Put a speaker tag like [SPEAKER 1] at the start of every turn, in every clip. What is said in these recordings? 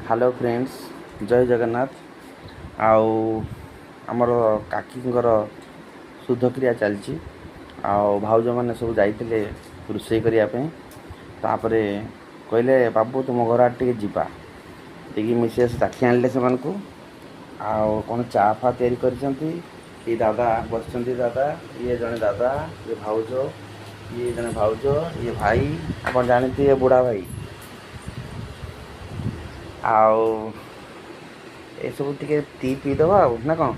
[SPEAKER 1] Hello friends, जय जगन्नाथ। आउ आमर काकींकर शुद्धक्रिया चलची। भाउज मैंने सब जाइए रोषे करने तापर कहले बाबू तुम घर आड़ टे जा मिसेस राखी आनिले से कौन चा फा तैयारी कर दादा बस दादा ये जड़े दादा ये भाउज ये जड़े भाउज ये भाई आप जानते ये बुढ़ा भाई आउ ये सब टी टी पीदबा ना कौन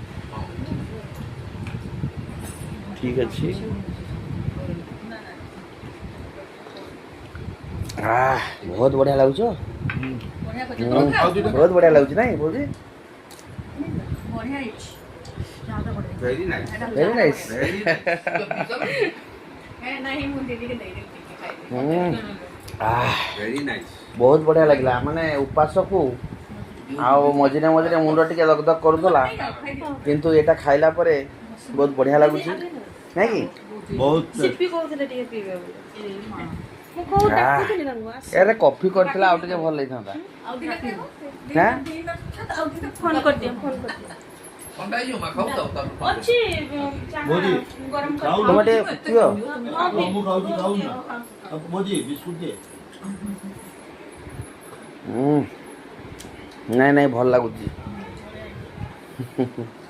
[SPEAKER 1] ठीक अच्छे। बहुत बढ़िया लगुच बहुत बढ़िया लगुच ना बोली
[SPEAKER 2] very nice
[SPEAKER 1] very nice
[SPEAKER 2] very nice
[SPEAKER 1] बहुत बढ़िया लगला माने उपास को आउ मझे मझे मुंड टे दगदग करूला किंतु एटा खाइला परे बहुत बढ़िया लगुच नहीं कि
[SPEAKER 2] बहुत
[SPEAKER 1] यार कॉफी करथिला आउ टे भल लई थांता हां
[SPEAKER 3] फोन कर दियो फोन कर दियो
[SPEAKER 2] अंडा यो मा खाऊ त
[SPEAKER 3] अच्छी
[SPEAKER 2] मोदी
[SPEAKER 3] गरम कर
[SPEAKER 1] टमाटे पियो
[SPEAKER 2] हम खाऊ ना अब मोदी बिस्कुट दे
[SPEAKER 1] नहीं नहीं भल लगुच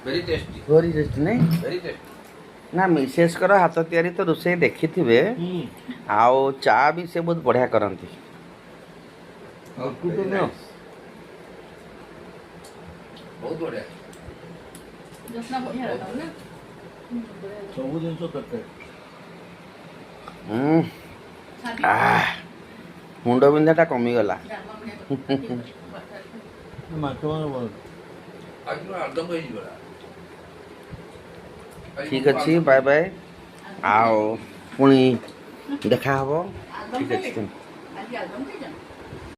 [SPEAKER 2] वेरी टेस्टी
[SPEAKER 1] वेरी टेस्टी नहीं
[SPEAKER 2] वेरी टेस्टी
[SPEAKER 1] ना मिसेस कर हाथ तैयारी तो रोषे देखी थे आओ चा भी से बहुत बढ़िया करती
[SPEAKER 2] वेरी नाइस बहुत बढ़िया
[SPEAKER 3] जसना बढ़िया रहता ना
[SPEAKER 2] सब दिन तो करते
[SPEAKER 1] मुंड बिंधाटा कमिगला
[SPEAKER 2] माखन बोल आज नो एकदम होई गला
[SPEAKER 1] ठीक अच्छे बाय बाय आओ पुणी देखा हबो ठीक अच्छे।